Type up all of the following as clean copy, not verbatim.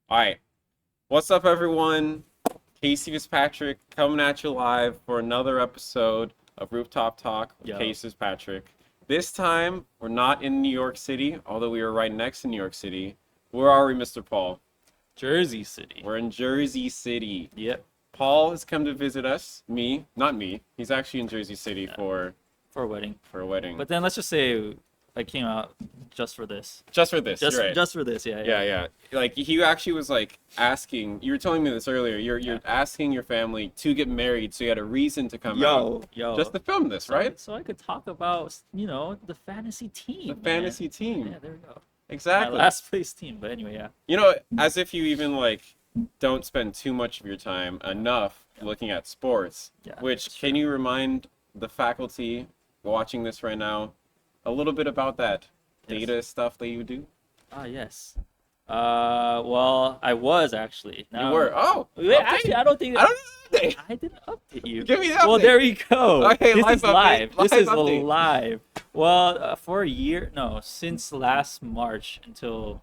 All right. What's up, everyone? Fitzpatrick coming at you live for another episode of Rooftop Talk with Yo. Fitzpatrick. This time, we're not in New York City, although we are right next to New York City. Where are we, Mr. Paul? Jersey City. We're in Jersey City. Yep. Paul has come to visit us. Not me. He's actually in Jersey City Yeah. for For a wedding. a wedding. But then let's just say I came out just for this. Just for this, Just you're right. just for this, yeah. Yeah. Like he actually was like asking. You were telling me this earlier. You're asking your family to get married, so you had a reason to come out Yo. just to film this, right? So I could talk about, the fantasy team. The man. fantasy team. Yeah, there we go. Exactly. My last place team, but anyway, yeah. You know, as if you even like don't spend too much of your time enough looking at sports. Yeah, Which that's can you remind the faculty watching this right now a little bit about that Yes. data stuff that you do? Ah, yes. Well, I was actually. You were. Oh, Wait, update. actually, I don't think I don't know. I didn't update you. Give me the Well, update. there we go. Okay, this live is update, live. This live is update. live. Well, for a year, no, since last March until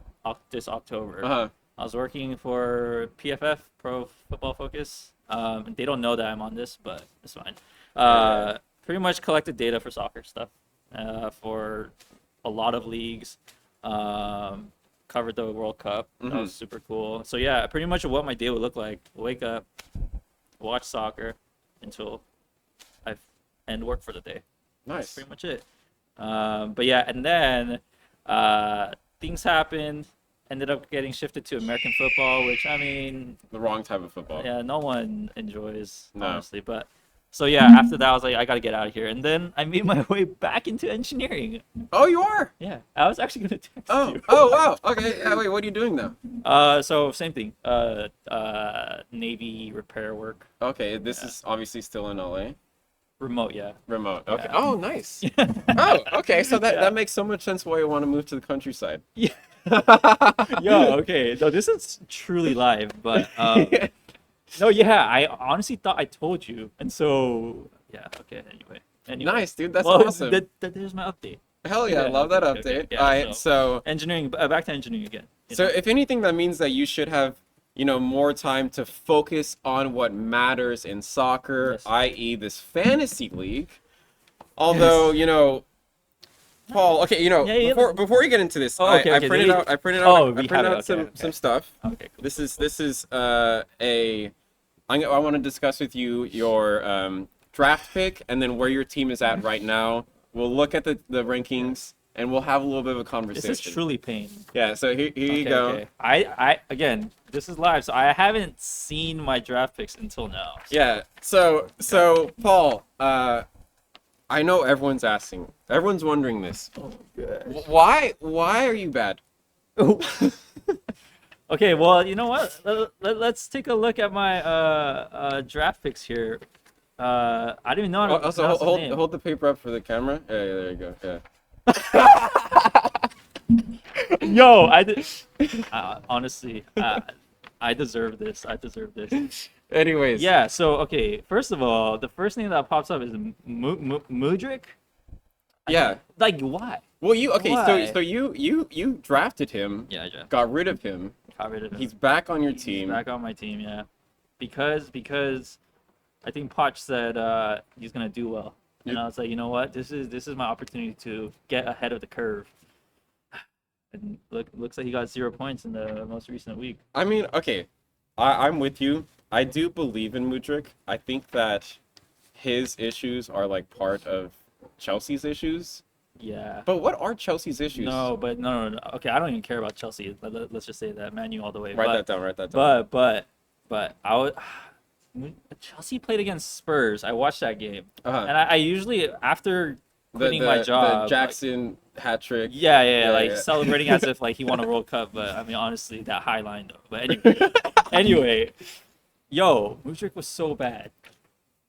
this October, Uh-huh. I was working for PFF, Pro Football Focus. They don't know that I'm on this, but it's fine. Pretty much collected data for soccer stuff, for a lot of leagues. Covered the World Cup. That was super cool. So yeah, pretty much what my day would look like. Wake up, watch soccer until I end work for the day. That's Nice. pretty much it. But yeah, and then things happened. Ended up getting shifted to American football, which I mean, The wrong type of football. yeah, no one enjoys, No. honestly. But so yeah, after that, I was like, I gotta get out of here. And then I made my way back into engineering. Oh, you are. Yeah, I was actually gonna text Oh, you. oh, wow. Okay. Yeah, wait, what are you doing now? So same thing. Navy repair work, Okay, this is obviously still in LA. remote. Yeah. Remote. Okay. Yeah. Oh, nice. Oh, okay. So that, Yeah. that makes so much sense why you want to move to the countryside. Yeah. Yo, okay. No, this is truly live, but no, yeah. I honestly thought I told you, and so yeah. Okay. Anyway. Nice, dude. That's Well, awesome. there's my update. Hell yeah, Yeah, love that okay, update. okay, yeah, All right, so Engineering. Back to engineering again. you so know? if anything, that means that you should have, more time to focus on what matters in soccer, Yes. i.e., this fantasy league. Although, Paul, okay, Yeah. before we get into this, Oh, okay, I okay, printed we- out I printed Oh, out we I printed have it, out some okay. some stuff. Okay. Cool. This is I want to discuss with you your draft pick and then where your team is at right now. We'll look at the rankings and we'll have a little bit of a This conversation. is truly pain. Yeah, so here you go. Okay. I again, this is live, so I haven't seen my draft picks until now. Yeah. So Paul, I know everyone's asking. Everyone's wondering this. Oh god. Why are you bad? Okay, well, you know what? Let's take a look at my draft picks here. I don't even know how to Also, pronounce his name. hold the paper up for the camera. Yeah, there you go. Yeah. Yo, honestly, I deserve this. I deserve this. Anyways. Yeah. So okay, first of all, the first name that pops up is Mudryk. Yeah. Like why? Well, Why? so you drafted him, Yeah, I just got rid of him. got rid of him. He's back on your He's team. back on my team, yeah. Because I think Poch said he's gonna do well, and I was like, you know what? This is my opportunity to get ahead of the curve. And looks like he got 0 points in the most recent week. I mean, okay, I'm with you. I do believe in Mudryk. I think that his issues are like part of Chelsea's issues. Yeah. But what are Chelsea's issues? No. Okay, I don't even care about Chelsea. Let's just say that Man U all the way. Write that down. But I would. Chelsea played against Spurs. I watched that game, Uh-huh. and I usually after quitting the, my the job, Jackson hat trick. like celebrating as if like he won a World Cup. But I mean, honestly, that high line though. But anyway, yo, Mudryk was so bad.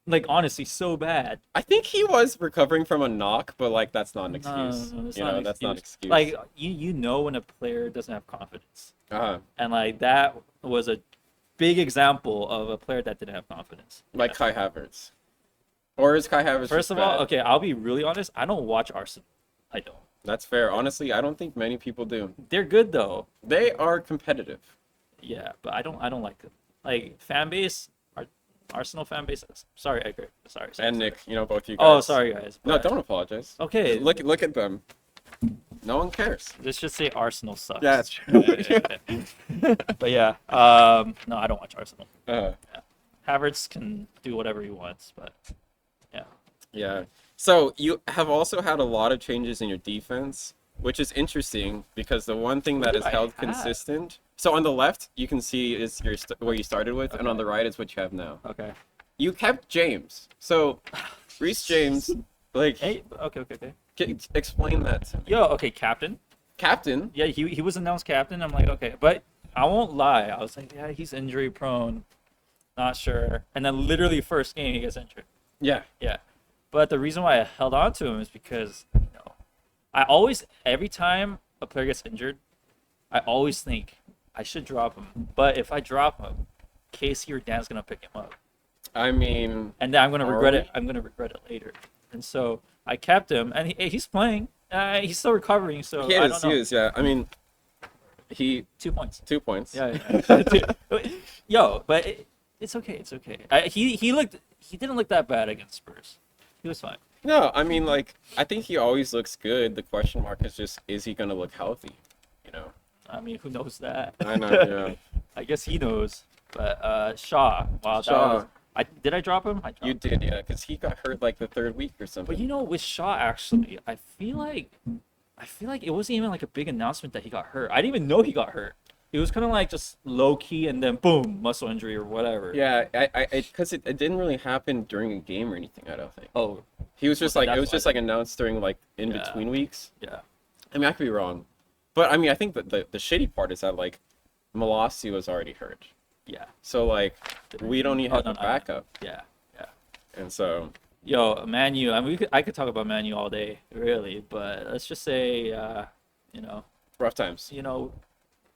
Like honestly, so bad. I think he was recovering from a knock, but like that's not an No, excuse. that's You not know, an that's not an excuse. Like you know when a player doesn't have confidence. uh-huh. And like that was a big example of a player that didn't have confidence. Like Yeah. Kai Havertz. Or is Kai Havertz First just of all, bad? okay, I'll be really honest. I don't watch Arsenal. I don't. That's fair. Honestly, I don't think many people do. They're good though. They are competitive. Yeah, but I don't like it. Like fan base, Arsenal fan base. Sorry, Edgar. Sorry. And Nick, both you guys. Oh, sorry guys. No, but- don't apologize. Okay. Look at them. No one cares. Let's just say Arsenal sucks. Yeah, it's true. But yeah, no, I don't watch Arsenal. Uh, Havertz can do whatever he wants, but yeah. So you have also had a lot of changes in your defense, which is interesting because the one thing that did has I held have? consistent. So on the left, you can see is where you started with, and Okay. on the right is what you have now. okay. You kept James. So Reece James, like, Hey, okay. explain that to me. Yo, okay, captain. Captain. Yeah, he was announced captain. I'm like, okay, but I won't lie. I was like, yeah, he's injury prone, not sure. And then literally first game he gets injured. Yeah. Yeah, but the reason why I held on to him is because I always every time a player gets injured, I always think I should drop him. But if I drop him, Casey or Dan's gonna pick him up, I mean, and then I'm gonna Are regret we? it. I'm gonna regret it later. And so I kept him, and he's playing. He's still recovering, so I don't know. he is. Yeah. I mean, he 2 points. 2 points. Yeah. Yo, but it's okay. It's okay. He didn't look that bad against Spurs. He was fine. No, I mean, like, I think he always looks good. The question mark is just, is he gonna look healthy? I mean, who knows that? I know. Yeah. I guess he knows. But Shaw, wow, Shaw. did I drop him? I dropped You him. did, yeah, because he got hurt like the third week or something. But with Shaw actually, I feel like it wasn't even like a big announcement that he got hurt. I didn't even know he got hurt. It was kind of like just low key and then boom, muscle injury or whatever. Yeah, because it didn't really happen during a game or anything. I don't think. Oh, He was just Okay, like, it that's was just why like announced during like in Yeah. between weeks. yeah. I mean, I could be wrong, but I mean, I think that the shitty part is that like Molossi was already hurt, Yeah. so like we don't even Oh, have no, a no. backup, Yeah. and so Yo, Manu. I mean, I could talk about Manu all day, really, but let's just say, rough times.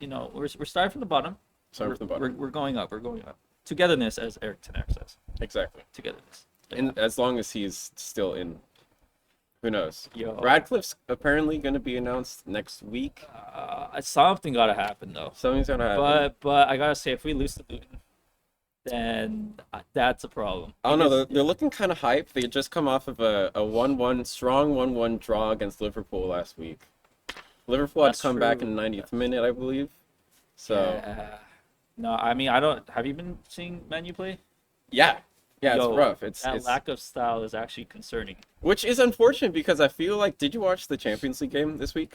we're starting from the bottom. Sorry for the bottom. We're going up. We're going up. Togetherness, as Eric Tener says. Exactly. Togetherness. And as long as he's still in, who knows? Yo, Radcliffe's apparently going to be announced next week. something gotta happen though. Something's going to happen. But I gotta say, if we lose to Luton, then that's a problem. I don't know. Because- They're looking kind of hype. They just come off of a 1-1, strong 1-1 draw against Liverpool last week. Liverpool had That's come back true. in the 90th minute, I believe. So, Yeah. No, I mean, I don't. Have you been seeing Manu play? yeah. Yeah, it's Yo, rough. That It's lack of style is actually concerning. which is unfortunate because I feel like, did you watch the Champions League game this week?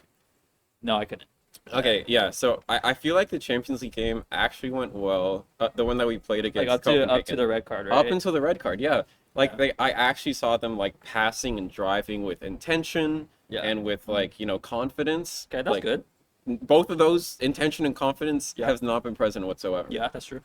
No, I couldn't. Okay, yeah. So I feel like the Champions League game actually went well. The one that we played Like against up to Copenhagen. the red card, right? Up until the red card, yeah. Like Yeah. I actually saw them like passing and driving with intention Yeah. and with like confidence. Okay, that's Like, good. Both of those, intention and confidence, Yeah. has not been present whatsoever. Yeah, that's true.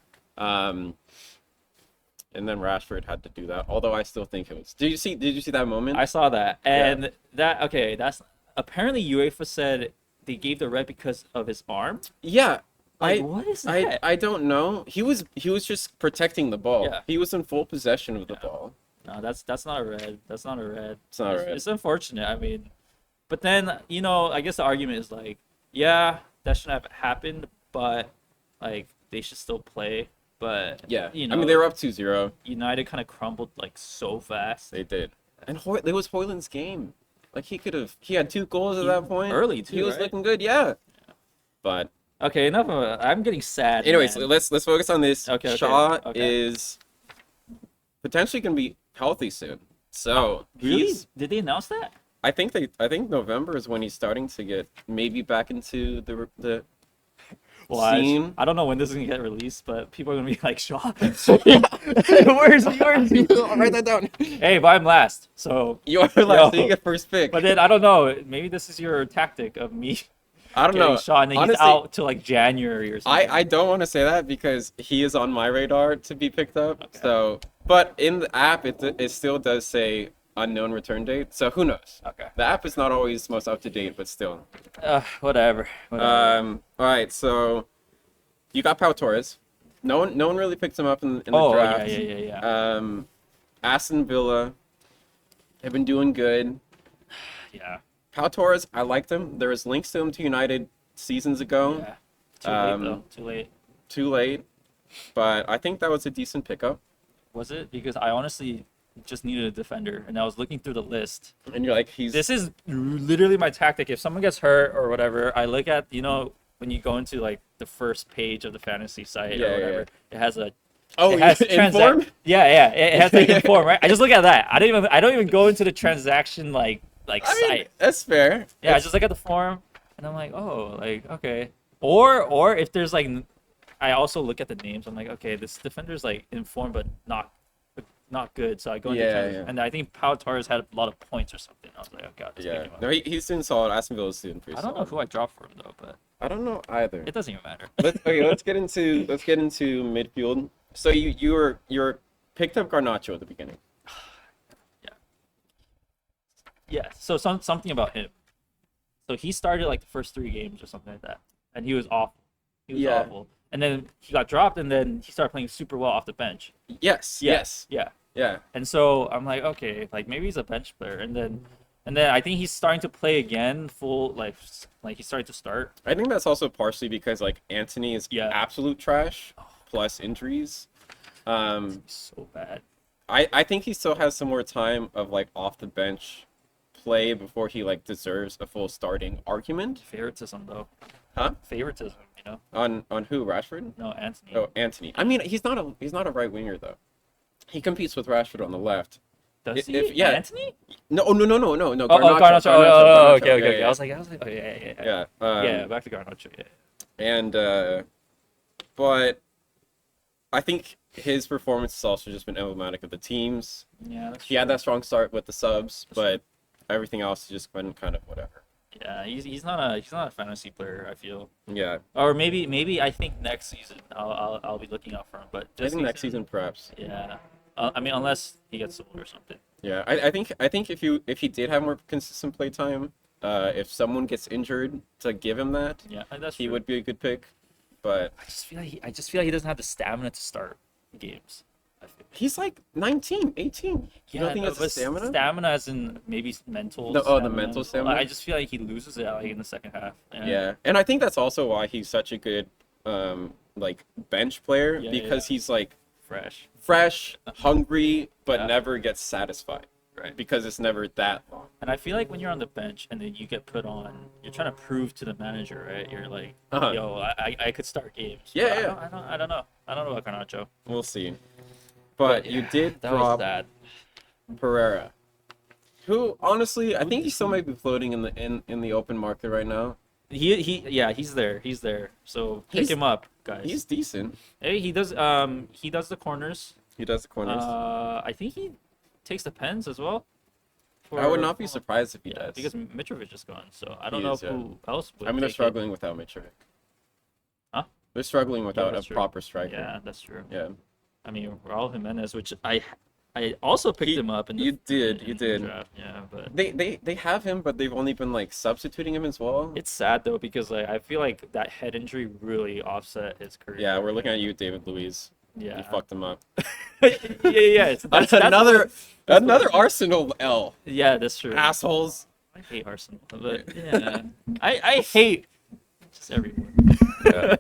And then Rashford had to do that. Although I still think it was. Did you see that moment? I saw that, and that's apparently UEFA said they gave the red because of his arm. Yeah. Like, what is that? I don't know. He was just protecting the ball. Yeah. He was in full possession of the Yeah. ball. No, that's not a red. That's not a red. It's not a red. It's unfortunate. I mean, but then I guess the argument is like, yeah, that shouldn't have happened, but like they should still play. But Yeah. I mean, they were up 2-0. United kind of crumbled like so fast. They did. And it was Hoyland's game. Like he had 2 goals at that point. Early, too, He was right? looking good, yeah. But Okay, enough of it. I'm getting sad. anyways, man. let's focus on this. Okay, Shaw okay. is potentially going to be healthy soon. So Really? Did they announce that? I think November is when he's starting to get maybe back into the scene. I don't know when this is gonna get released, but people are gonna be like, Shaw. Where's he? I'll write that down. Hey, but I'm last, so. You are last, so Yo. you get first pick. But then I don't know. Maybe this is your tactic of me I don't getting know. Shaw, and then Honestly, he's out till like January or something. I don't want to say that because he is on my radar to be picked up. Okay. So, but in the app, it still does say unknown return date. So who knows? Okay. The app is not always most up to date, but still. Whatever. All right. So you got Pau Torres. No one really picked him up in the Oh draft. yeah. Aston Villa have been doing good. Yeah. Pau Torres, I liked him. There was links to him to United seasons ago. Yeah. Too late though. Too late. too late, but I think that was a decent pickup. Was it? Because I honestly just needed a defender, and I was looking through the list. And you're like, he's This is literally my tactic. If someone gets hurt or whatever, I look at, when you go into like the first page of the fantasy site or whatever, it has a it has inform. yeah, it has like inform, right? I just look at that. I don't even go into the transaction like I site. mean, that's fair. Yeah, I just look at the form and I'm like, oh, like okay. Or if there's like, I also look at the names. I'm like, okay, this defender's like informed but not good. So I go into and I think Pau Torres had a lot of points or something. I was like, okay, I'll just pick him up. No, he's doing solid. Aston Villa's doing pretty I solid. don't know who I dropped for him though, but I don't know either. it doesn't even matter. Let's get into midfield. So you were picked up Garnacho at the beginning. Yeah. So something about him. So he started like the first 3 games or something like that, and he was awful. He was awful. And then he got dropped, and then he started playing super well off the bench. Yes. Yeah. And so I'm like, okay, like maybe he's a bench player, and then I think he's starting to play again, full like he's starting to start. I think that's also partially because like Anthony is absolute trash, plus injuries. So bad. I think he still has some more time of like off the bench play before he like deserves a full starting argument. Favoritism though. Huh? Favoritism, On who? Rashford? No, Anthony. Oh, Anthony. I mean, he's not a right winger though. He competes with Rashford on the left. Does he? Anthony? No. Garnacho. Garnacho. Garnacho. Okay. Yeah. I was like, oh yeah. Yeah. Back to Garnacho. Yeah. And but I think his performance has also just been emblematic of the teams. Yeah, that's He had that strong start with the subs, but everything else has just been kind of whatever. Yeah, he's not a fantasy player, I feel. Yeah. Or maybe I think next season I'll be looking out for him, but I think next season perhaps. Yeah. I mean, unless he gets sold or something. Yeah, I think if he did have more consistent play time, if someone gets injured to give him that, he would be a good pick. But I just feel like he doesn't have the stamina to start games. He's like 19, 18. You don't think it's stamina? Stamina as in maybe mental. The mental stamina. I just feel like he loses it like in the second half. Yeah, and I think that's also why he's such a good like bench player because he's like fresh, hungry, but never gets satisfied. Right. Because it's never that long. And I feel like when you're on the bench and then you get put on, you're trying to prove to the manager, right? You're like, yo, I could start games. Yeah. I don't know about Garnacho. We'll see. But you did drop Pereira, who honestly I think he still might be floating in the open market right now. He's there. So pick him up, guys. He's decent. Hey, he does the corners. He does the corners. I think he takes the pens as well. I would not be surprised if he does. Because Mitrovic is gone, so I don't know who else would. I mean, they're struggling without Mitrovic. Huh? They're struggling without a proper striker. Yeah, that's true. Yeah. I mean, Raul Jimenez, which I also picked him up in the You did. draft. Yeah, but they have him, but they've only been like substituting him as well. It's sad though because like I feel like that head injury really offset his career. Yeah, we're looking at you, David Luiz. Yeah, you fucked him up. yeah. That's another Arsenal L. Yeah, that's true. Assholes. I hate Arsenal, but yeah, I hate just everyone. Yeah.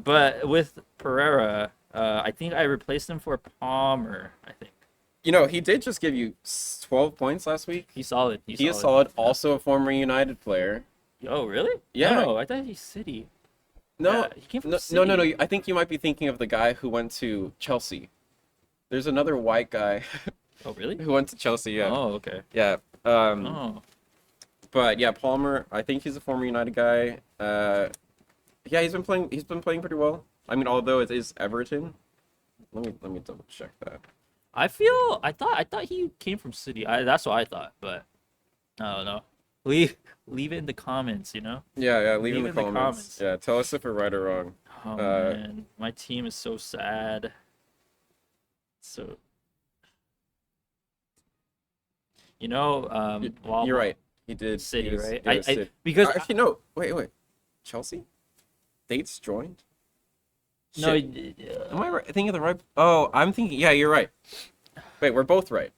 But with Pereira, I think I replaced him for Palmer. I think. He did just give you 12 points last week. He's solid. He is solid. Also a former United player. Oh, really? Yeah. No, I thought he's City. No, he came from City. No. I think you might be thinking of the guy who went to Chelsea. There's another white guy. Oh, really? Who went to Chelsea? Yeah. Oh, okay. Yeah. But yeah, Palmer. I think he's a former United guy. Yeah, he's been playing. He's been playing pretty well. I mean, although it is Everton. Let me double check that. I thought he came from City. That's what I thought, but I don't know. Leave it in the comments, Yeah, leave in the comments. Yeah, tell us if we're right or wrong. Oh man, my team is so sad. So, you're right. He did City, right? Because actually no. Wait. Chelsea? Dates joined? No, am I right? Thinking of the right? Oh, I'm thinking. Yeah, you're right. Wait, we're both right.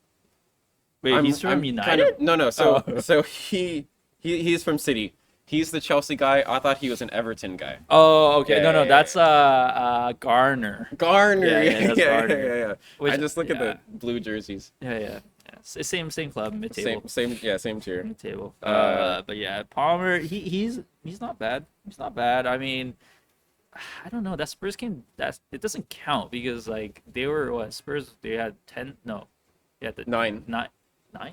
Wait, he's from United? No. So he's from City. He's the Chelsea guy. I thought he was an Everton guy. Oh, okay. Yeah, No, yeah, that's yeah. Garner. Garner. Yeah, that's Garner. Yeah. Which, I just look at the blue jerseys. Yeah. Same club, mid table. Same tier. Mid table. But yeah, Palmer, he's not bad. He's not bad. I mean, I don't know. That Spurs game, it doesn't count because like they were what Spurs? They had 10. No, they had nine.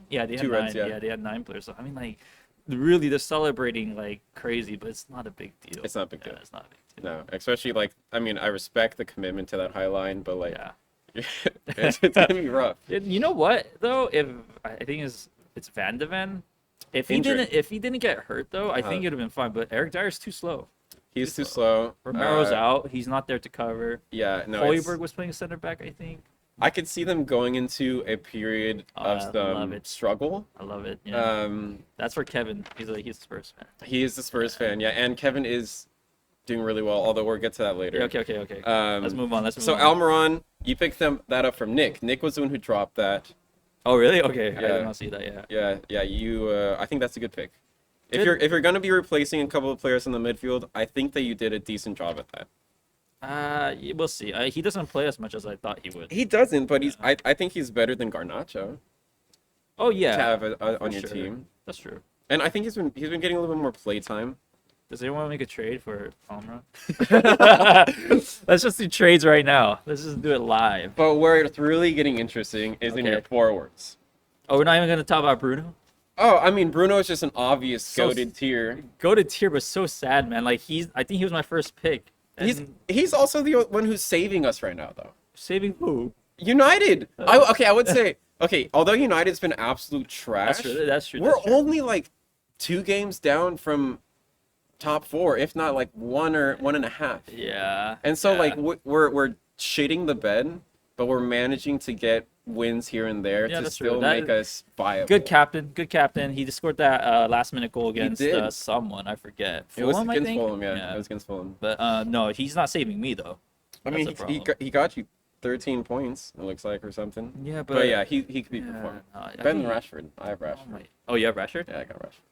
Yeah, they had 2 nine. reds, yeah. Yeah, they had 9 players. So I mean, like, really, they're celebrating like crazy, but it's not a big deal. It's not a big deal. It's not a big deal. No, especially like I mean I respect the commitment to that high line, but like Yeah. it's gonna be rough. You know what though? If I think it's Van de Ven. If he didn't get hurt though, I think it'd have been fine. But Eric Dyer's too slow. He's too slow. Romero's out. He's not there to cover. Yeah, no. Hoiberg was playing center back, I think. I could see them going into a period of some struggle. I love it. Yeah. That's for Kevin. He's a Spurs fan. He is a Spurs fan, yeah, and Kevin is doing really well. Although we'll get to that later. Yeah, okay. Let's move on. So Almiron, you picked that up from Nick. Nick was the one who dropped that. Oh really? Okay, Yeah. I did not see that. Yeah. Yeah. You, I think that's a good pick. If you're gonna be replacing a couple of players in the midfield, I think that you did a decent job at that. We'll see. He doesn't play as much as I thought he would. He doesn't, but I think he's better than Garnacho. Oh yeah. To have on your team. That's true. And I think he's been getting a little bit more play time. Does anyone want to make a trade for Almiron? Let's just do trades right now. Let's just do it live. But where it's really getting interesting is in your forwards. Oh, we're not even gonna talk about Bruno? Oh, I mean, Bruno is just an obvious goated tier. Goated tier, but so sad, man. Like I think he was my first pick. He's also the one who's saving us right now, though. Saving who? United. I would say although United's been absolute trash. That's true. We're only like 2 games down from top 4, if not like 1 or 1.5. Yeah. And so like we're shitting the bed, but we're managing to get wins here and there to still make us viable. Good captain. He just scored that last-minute goal against someone. I forget. Fulham, against Fulham, yeah. It was against Fulham. But no, he's not saving me though. I mean, he got you 13 points. It looks like or something. Yeah, but yeah, he could be performing. Better than Rashford. I have Rashford. Oh, you have Rashford? Yeah, I got Rashford.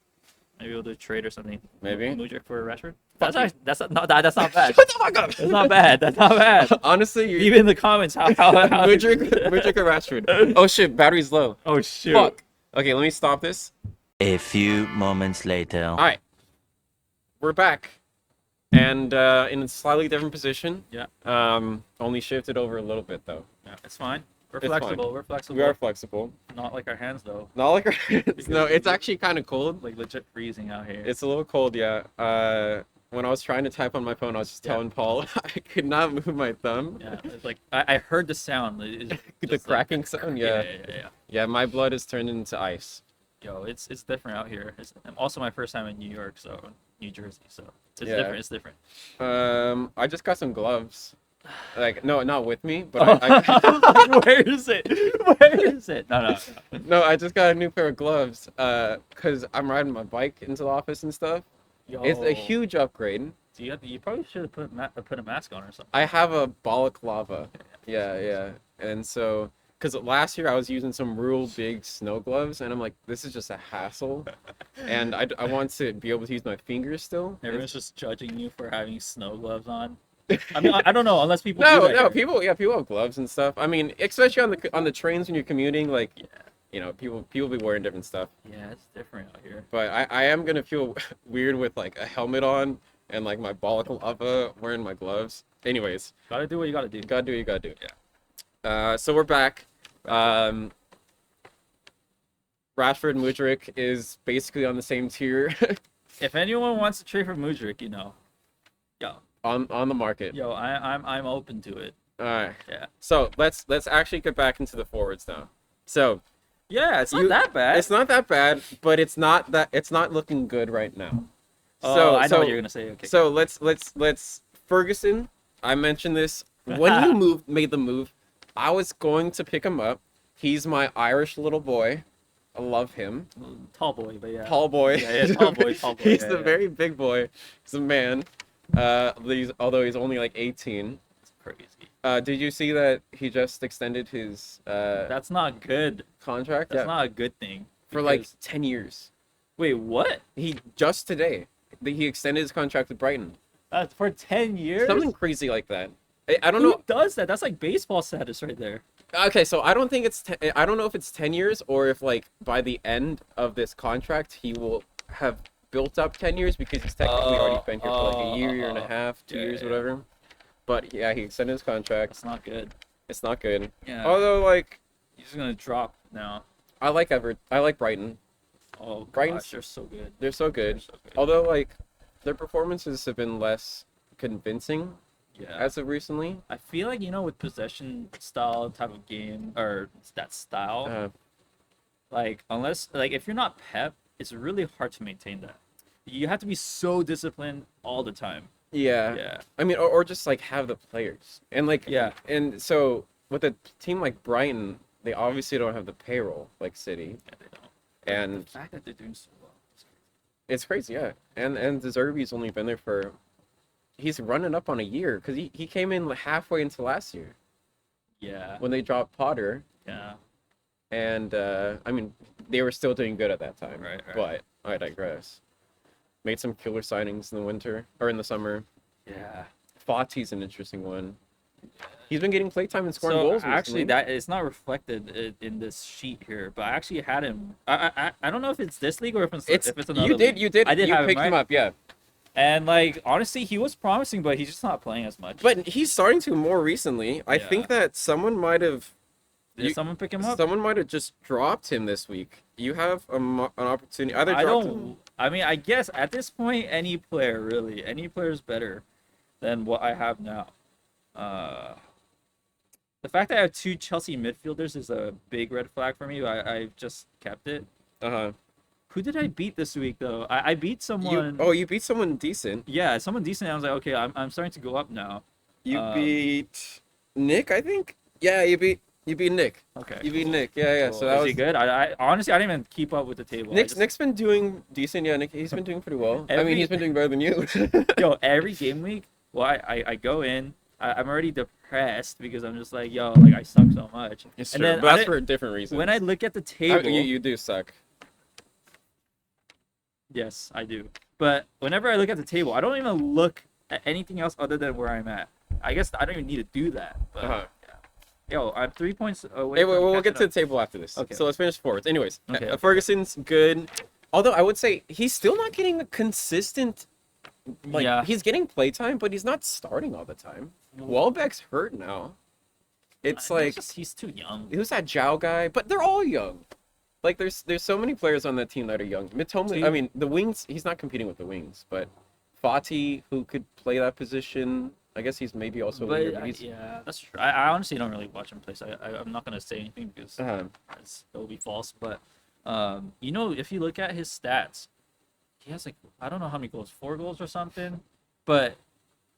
Maybe we'll do a trade or something. Maybe. Mudryk for Rashford. That's not bad. Shut the fuck up. That's not bad. That's not bad. Honestly, even in the comments, how Mudryk or Rashford. Oh shit, battery's low. Oh shoot. Fuck. Okay, let me stop this. A few moments later. All right, we're back, and in a slightly different position. Yeah. Only shifted over a little bit though. Yeah, it's fine. We're It's flexible. fine. We're flexible. We are flexible. Not like our hands though. Not like our hands. No, it's actually kind of cold. Like legit freezing out here. It's a little cold, yeah. When I was trying to type on my phone, I was just telling Paul I could not move my thumb. Yeah, it's like I heard the sound. The cracking sound, yeah. Yeah, my blood has turned into ice. Yo, it's different out here. It's also my first time in New York, so New Jersey, so it's different. It's different. I just got some gloves. Like no, not with me, but Where is it? Where is it? No. No, I just got a new pair of gloves. Cause I'm riding my bike into the office and stuff. Yo. It's a huge upgrade. So you probably should have put a mask on or something. I have a balaclava. Yeah. And so, cause last year I was using some real big snow gloves, and I'm like, this is just a hassle. And I want to be able to use my fingers still. Everyone's just judging you for having snow gloves on. I mean, I don't know, unless people people have gloves and stuff. I mean, especially on the trains when you're commuting, like, you know, people be wearing different stuff. Yeah, it's different out here. But I am gonna feel weird with like a helmet on and like my balaclava wearing my gloves. Anyways, gotta do what you gotta do. Gotta do what you gotta do. Yeah. So we're back. Rashford Mudryk is basically on the same tier. If anyone wants to trade for Mudryk, you know, yo. On the market. Yo, I'm open to it. All right. Yeah. So let's actually get back into the forwards now. So yeah, it's not that bad. It's not that bad, but it's not looking good right now. Oh, I know what you're gonna say. Okay. So let's Ferguson. I mentioned this when you made the move. I was going to pick him up. He's my Irish little boy. I love him. Tall boy, but yeah. Tall boy. Yeah, tall boy. He's a very big boy. He's a man. Although he's only like 18. It's crazy. Did you see that he just extended his That's not good. Contract? That's not a good thing. For like 10 years. Wait, what? He just today. he extended his contract with Brighton. For 10 years? Something crazy like that. I don't Who know. does that? That's like baseball status right there. Okay, so I don't think it's. I don't know if it's 10 years or if like by the end of this contract he will have built up 10 years because he's technically already been here for like a year and a half, 2 years, whatever. But yeah, he extended his contract. It's not good. It's not good. Yeah. Although like, He's just gonna drop now. I like Brighton. Oh, Brighton's gosh, they're so good. They're so good. They're so good. Although like, their performances have been less convincing Yeah. as of recently. I feel like, with possession style type of game, or that style, like, unless, like, if you're not Pep, it's really hard to maintain that. You have to be so disciplined all the time. Yeah. Yeah. I mean, or just like have the players and like Yeah. And so with a team like Brighton, they obviously don't have the payroll like City. Yeah, they don't. And The fact that they're doing so well. it's crazy, yeah. And De Zerbi's only been there for, he's running up on a year because he came in halfway into last year Yeah. when they dropped Potter. Yeah. And I mean, they were still doing good at that time. Right. But I digress. Made some killer signings in the winter or in the summer. Yeah. Fati's an interesting one. He's been getting playtime and scoring goals actually, recently. that it's not reflected in this sheet here, but I actually had him. I don't know if it's this league or if it's another. You did. I did you have picked him, him right? up, yeah. And like honestly, he was promising, but he's just not playing as much. But he's starting to more recently. I Yeah. think that someone might have. Did someone pick him up? Someone might have just dropped him this week. You have an opportunity. Either I drop don't. him. I mean, I guess at this point, any player is better than what I have now. The fact that I have two Chelsea midfielders is a big red flag for me. I just kept it. Who did I beat this week though? I beat someone. You beat someone decent. Yeah, someone decent. I was like, okay, I'm starting to go up now. You beat Nick, I think. Yeah, you beat Nick. Okay. You beat Nick. Yeah. Cool. So that Is was he good? I honestly I didn't even keep up with the table. Nick's been doing decent. Yeah, Nick, he's been doing pretty well. I mean, he's been doing better than you. Yo, every game week, well, I go in. I'm already depressed because I'm just like, yo, like I suck so much. It's and true, then but that's for a different reason. When I look at the table, you do suck. Yes, I do. But whenever I look at the table, I don't even look at anything else other than where I'm at. I guess I don't even need to do that. But yeah. Yo, I'm 3 points away. Hey, we'll get to the table after this. Okay. So let's finish forwards. Anyways, Okay. Ferguson's good. Although I would say he's still not getting a consistent. Yeah. He's getting playtime, but he's not starting all the time. Welbeck's hurt now. It's like he's too young. Who's that Zhao guy? But they're all young. Like there's so many players on that team that are young. Mitoma, I mean, the wings. He's not competing with the wings, but Fati, who could play that position. I guess he's maybe also. Yeah, that's true. I honestly don't really watch him play, so I'm not gonna say anything because it will be false. But if you look at his stats, he has like I don't know how many goals, 4 goals or something, but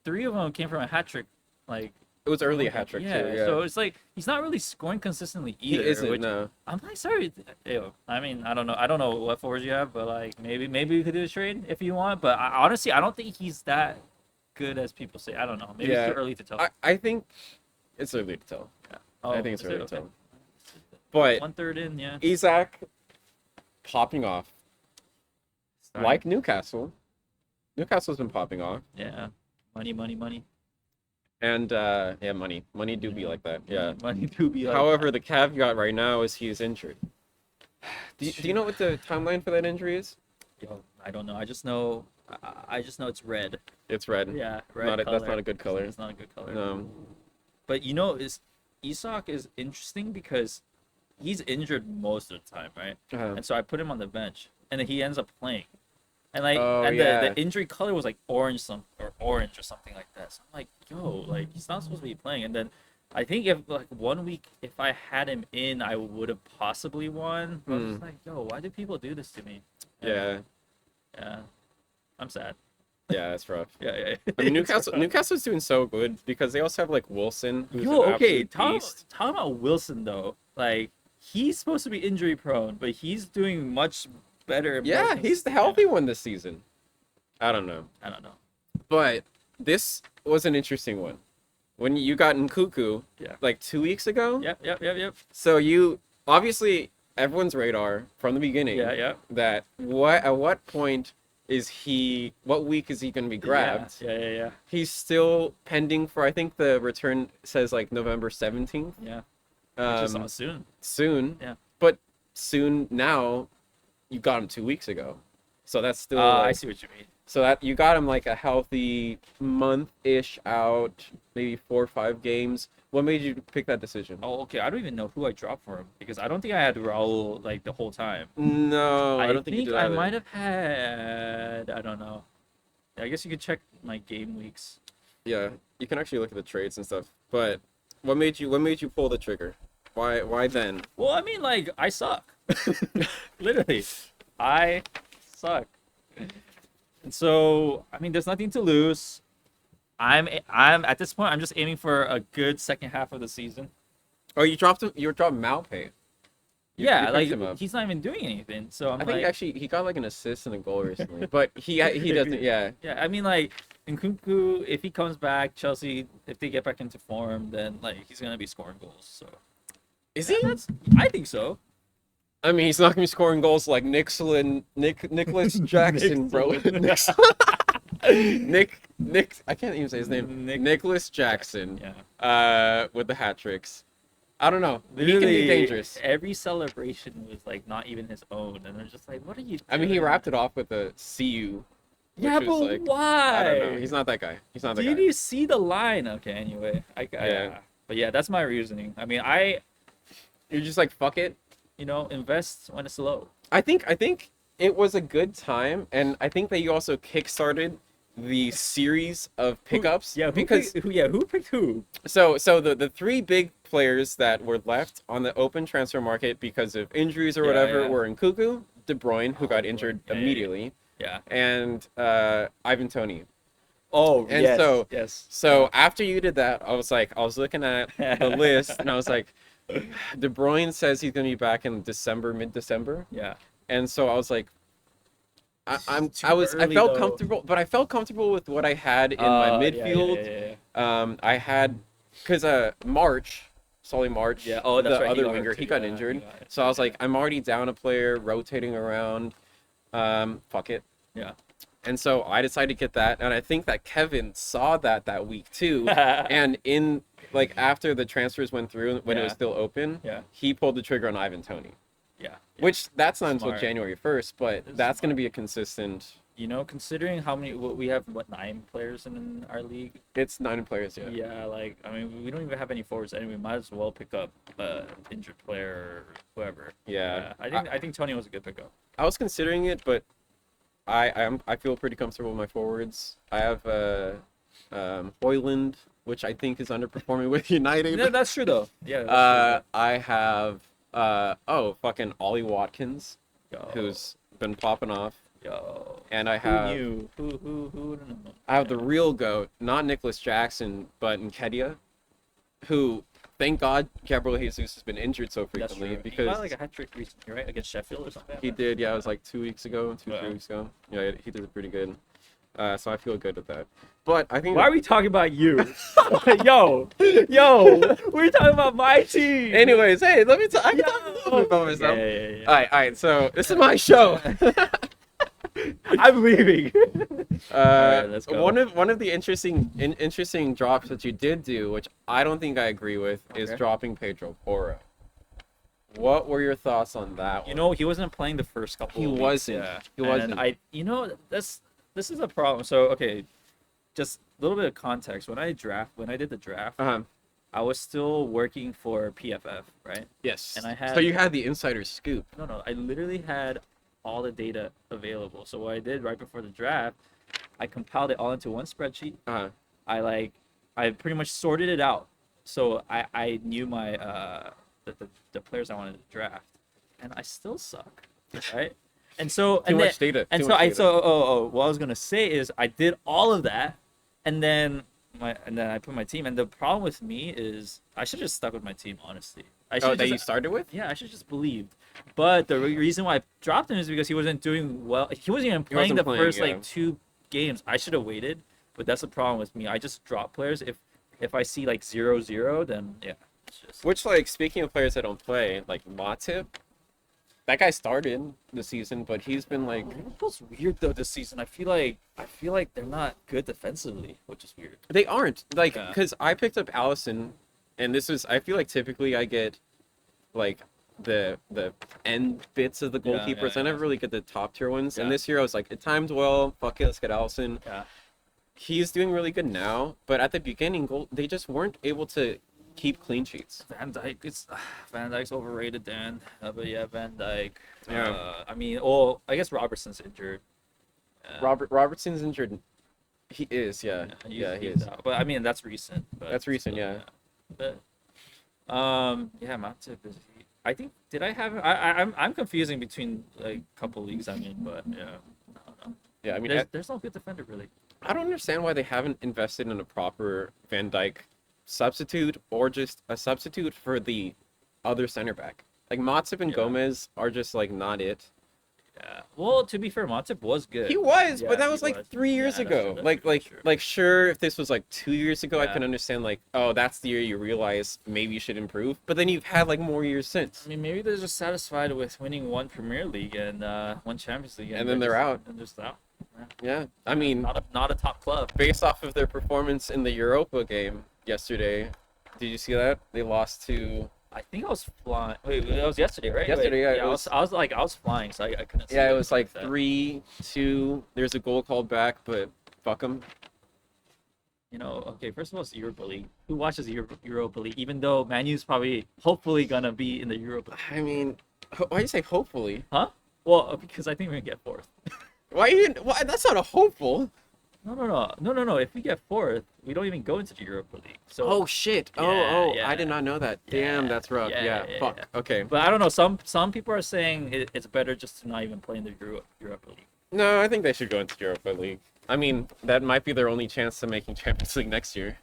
3 of them came from a hat trick. Like it was early a hat trick too. Yeah. So it's like he's not really scoring consistently either. He isn't. No. I'm like sorry. I mean I don't know what forwards you have, but like maybe we could do a trade if you want. But honestly I don't think he's that good as people say. I don't know. Maybe it's too early to tell. I think it's early to tell. Yeah. I think it's early to tell. But 1/3 in, yeah. Isak popping off. Like Newcastle. Newcastle's been popping off. Yeah. Money. And money do be like that. Yeah. Money do be like However, that. the caveat right now is he is injured. Do you know what the timeline for that injury is? Yo, I don't know. I just know it's red. It's red. Yeah, red. That's not a good color. It's not a good color. No. But Isak is interesting because he's injured most of the time, right? And so I put him on the bench, and then he ends up playing. And the injury color was like orange or something like that. So I'm like, yo, like he's not supposed to be playing. And then I think if like 1 week, if I had him in, I would have possibly won. But I was just like, yo, why do people do this to me? And, yeah, I'm sad. Yeah, that's rough. Yeah. I mean, Newcastle's doing so good because they also have like Wilson, who's Yo, an okay, absolute beast. talking about Wilson though, like he's supposed to be injury prone, but he's doing much better. Yeah, he's the healthy one this season. I don't know. But this was an interesting one. When you got Nkuku, like 2 weeks ago. Yep. So you obviously everyone's radar from the beginning. Yeah. That at what point what week is he going to be grabbed? Yeah. He's still pending for, I think the return says like November 17th. Yeah. Which is soon. Soon. Yeah. But soon now, you got him 2 weeks ago. So that's still. I see what you mean. So that you got him like a healthy month-ish out, maybe 4 or 5 games. What made you pick that decision? Oh, okay. I don't even know who I dropped for him because I don't think I had Raul like the whole time. No, I don't think you did I either. might have had. I don't know. I guess you could check my game weeks. Yeah, you can actually look at the trades and stuff. But what made you pull the trigger? Why then? Well, I mean, like I suck. Literally, I suck. And so, I mean, there's nothing to lose. I'm at this point. I'm just aiming for a good second half of the season. Oh, you dropped him. You dropped Malpay. You Yeah, picked him like up. he's not even doing anything. So I think actually he got like an assist and a goal recently, but he doesn't. Yeah. Yeah, I mean, like Nkunku, if he comes back, Chelsea, if they get back into form, then like he's gonna be scoring goals. So Is he? I think so. I mean, he's not gonna be scoring goals like Nicholas Jackson, bro. Nick. I can't even say his name. Nicholas Jackson. Yeah. With the hat tricks. I don't know. He Literally, can be dangerous. every celebration was like not even his own, and they're just like, "What are you doing?" I mean, he wrapped it off with a "See you." Yeah, which but was like, why? I don't know. He's not that guy. He's not that Did guy. you see the line? Okay, anyway, Yeah. But yeah, that's my reasoning. I mean, You're just like, fuck it. invest when it's low. I think it was a good time, and I think that you also kickstarted the series of pickups. Who picked who? So the 3 big players that were left on the open transfer market because of injuries or whatever were Nkunku, De Bruyne, who got injured immediately, Yeah. and Ivan Toney. Oh, And yes. So after you did that, I was looking at the list, and I was like, De Bruyne says he's gonna be back in mid-December. Yeah. And so I was like, I early, felt though. comfortable, but I felt comfortable with what I had in my midfield. Yeah. I had, because Solly March, Yeah. Oh, that's the right. other winger, he got injured. So I was like, I'm already down a player, rotating around. Fuck it. Yeah. And so I decided to get that, and I think that Kevin saw that week too. And in like after the transfers went through, when it was still open, he pulled the trigger on Ivan Toney. Yeah. Which that's not until Smart. January 1st, but that's going to be a consistent. Considering how many we have, 9 players in our league. It's 9 players, yeah. Yeah, like I mean, we don't even have any forwards anyway. Might as well pick up injured player or whoever. Yeah. I think Tony was a good pickup. I was considering it, but I feel pretty comfortable with my forwards. I have Hoyland, which I think is underperforming with United. Yeah, that's true though. Yeah. That's true. I have fucking Ollie Watkins, who's been popping off. Yo. And I have Who would've known? I have the real GOAT, not Nicholas Jackson, but Nketiah, who, thank God, Gabriel Jesus has been injured so frequently. That's true. Because he got like a hat trick recently, right, against Sheffield or something. he did, yeah. It was like 2 weeks ago, 3 weeks ago. Yeah, he did pretty good. So I feel good with that. But I think. Why are we talking about you? yo, we're talking about my team. Anyways, hey, let me talk. I can talk a little bit about myself. Yeah. All right. So this is my show. I'm leaving. Right, let's go. One of the interesting drops that you did do, which I don't think I agree with, is dropping Pedro Porro. What were your thoughts on that one? He wasn't playing the first couple. of weeks. Wasn't. Yeah. He wasn't. And this is a problem. So okay, just a little bit of context. When I did the draft, I was still working for PFF, right? Yes. And I had. So you had the insider scoop. No. I literally had all the data available. So what I did right before the draft, I compiled it all into one spreadsheet. I pretty much sorted it out. So I knew my the players I wanted to draft, and I still suck, right? And so Too much data. What I was gonna say is I did all of that, and then I put my team. And the problem with me is I should just stuck with my team, honestly. You started with? Yeah, I should just believed. But the reason why I dropped him is because he wasn't doing well. He wasn't even playing first like 2 games. I should have waited, but that's the problem with me. I just drop players if I see like 0-0, then yeah. It's just... Which, like, speaking of players that don't play, like Matip, that guy started the season, but he's been like Liverpool's weird though this season. I feel like they're not good defensively, which is weird. they aren't like Yeah. because I picked up Allison, and this is I feel like typically I get like the end bits of the goalkeepers. I never really get the top tier ones. And this year I was like, it timed well. Fuck it, let's get Allison. Yeah. He's doing really good now, but at the beginning, they just weren't able to keep clean sheets. Van Dijk's overrated, Dan. But yeah, Van Dijk. Yeah. I mean, I guess Robertson's injured. Robertson's injured. He is, yeah. He is. Out. But I mean, that's recent. But That's recent, yeah. But yeah, Matip is. I think I'm confusing between like a couple leagues. I mean, but yeah. I don't know. Yeah, I mean, there's no good defender really. I don't understand why they haven't invested in a proper Van Dijk substitute or just a substitute for the other center back. Like Matip and Gomez are just like not it. Yeah. Well, to be fair, Matip was good. He was, but that was like 3 years ago. Like sure, if this was like 2 years ago, I can understand like, oh, that's the year you realize maybe you should improve. But then you've had like more years since. I mean, maybe they're just satisfied with winning one Premier League and one Champions League, and then they're out. And just out. Yeah, I mean, not a top club. Based off of their performance in the Europa game yesterday, did you see that they lost to? I think I was flying. Wait, that was yesterday, right? Yesterday, Wait, yeah. I was flying, so I couldn't see. Yeah, it was like 3-2. There's a goal called back, but fuck them. You know, okay. First of all, it's the Europa League. Who watches the Europa League? Even though Man U's probably, hopefully, gonna be in the Europa League. I mean, why do you say hopefully? Huh? Well, because I think we're gonna get fourth. Why? That's not a hopeful. No. If we get fourth, we don't even go into the Europa League. So. Oh shit! Yeah. I did not know that. Damn, that's rough. Yeah, fuck. Yeah. Okay. But I don't know. Some people are saying it's better just to not even play in the Europa League. No, I think they should go into the Europa League. I mean, that might be their only chance to making Champions League next year.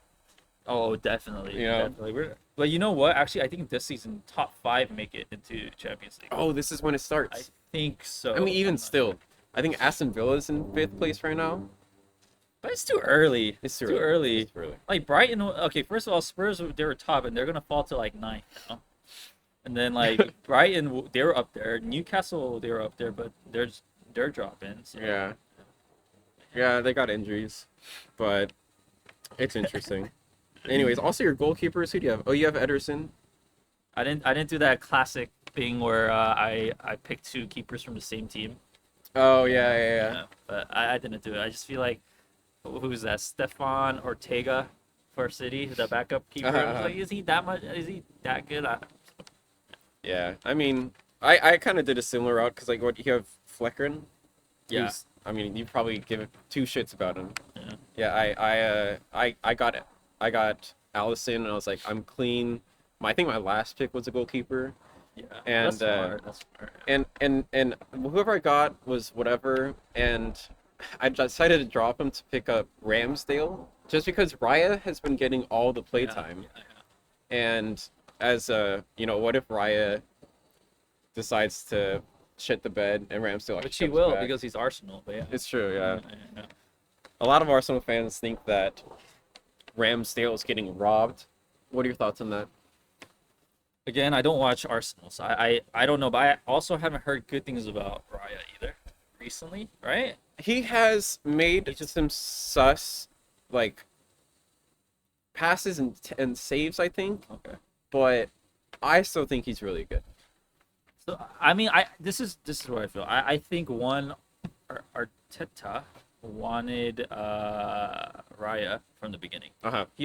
Oh, definitely. Yeah. Definitely. But you know what? Actually, I think this season, top 5 make it into Champions League. Oh, this is when it starts. I think so. I mean, even still, I think Aston Villa's in 5th place right now. But it's too early. It's too early. It's too early. Like Brighton. Okay, first of all, Spurs they were top, and they're gonna fall to like 9th now. And then like Brighton, they were up there. Newcastle, they were up there, but they're dropping. So. Yeah. Yeah, they got injuries, but it's interesting. Anyways, also your goalkeepers, who do you have? Oh, you have Ederson. I didn't do that classic thing where I picked 2 keepers from the same team. Oh yeah. But I didn't do it. I just feel like who's that? Stefan Ortega for City, the backup keeper. I was like, is he that good? Yeah, I mean, I kind of did a similar route because like what you have Fleckren. Yeah. I mean, you probably give 2 shits about him. Yeah. I got it. I got Allison, and I was like, I'm clean. I think my last pick was a goalkeeper. Yeah. And that's smart. That's smart. And whoever I got was whatever, and I decided to drop him to pick up Ramsdale just because Raya has been getting all the playtime. Yeah. And as what if Raya decides to shit the bed and Ramsdale Which he will because he's Arsenal. But yeah. It's true, yeah. A lot of Arsenal fans think that Ramsdale is getting robbed. What are your thoughts on that? Again, I don't watch Arsenal, so I don't know. But I also haven't heard good things about Raya either recently, right? He has made some sus, like, passes and saves, I think. Okay. But I still think he's really good. So I mean, this is what I feel. I think Arteta wanted Raya from the beginning. He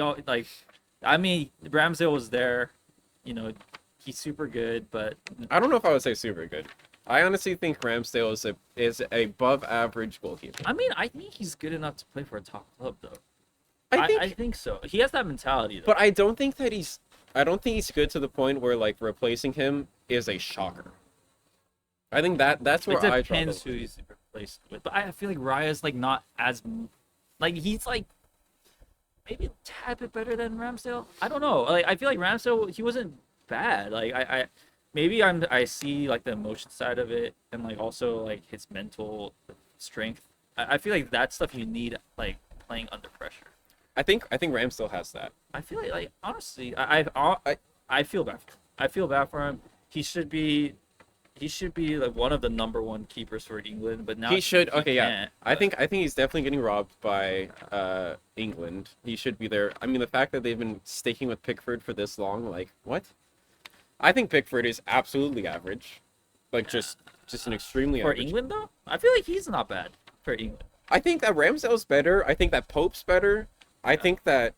Ramsdale was there. You know, he's super good, but I don't know if I would say super good. I honestly think Ramsdale is a above average goalkeeper. I mean, I think he's good enough to play for a top club, though. I think so. He has that mentality, though. But I don't think he's good to the point where like replacing him is a shocker. I think that's where it depends who he's replaced with. But I feel like Raya's like not as like he's like maybe a tad bit better than Ramsdale. I don't know. Like I feel like Ramsdale he wasn't bad. Like I see like the emotion side of it and like also like his mental strength. I feel like that stuff you need like playing under pressure. I think Ramsdale has that. I feel like honestly I feel bad for him. I feel bad for him. He he should be like one of the number one keepers for England, but now He should. Okay, yeah. can't, I think he's definitely getting robbed by England. He should be there. I mean, the fact that they've been sticking with Pickford for this long, like what? I think Pickford is absolutely average, like just an extremely for average. England though. I feel like he's not bad for England. I think that Ramsdale's better. I think that Pope's better. I think that,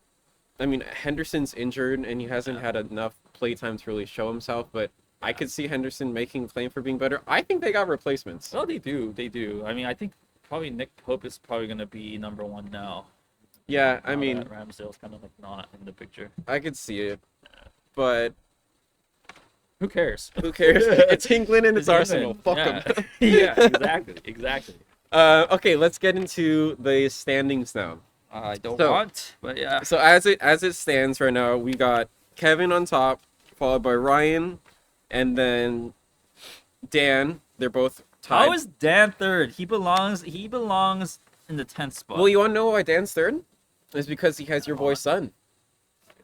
I mean, Henderson's injured and he hasn't had enough playtime to really show himself, but I could see Henderson making a claim for being better. I think they got replacements. Well, they do. I mean, I think probably Nick Pope is probably going to be number one now. Yeah, I mean, Ramsdale's kind of like not in the picture. I could see it, but who cares? Who cares? It's England and it's Arsenal. Fuck them. Yeah, exactly. Okay, let's get into the standings now. I don't want, but yeah. So as it stands right now, we got Kevin on top, followed by Ryan, and then Dan. They're both tied. How is Dan third? He belongs in the 10th spot. Well, you want to know why Dan's third? It's because he has your boy's son.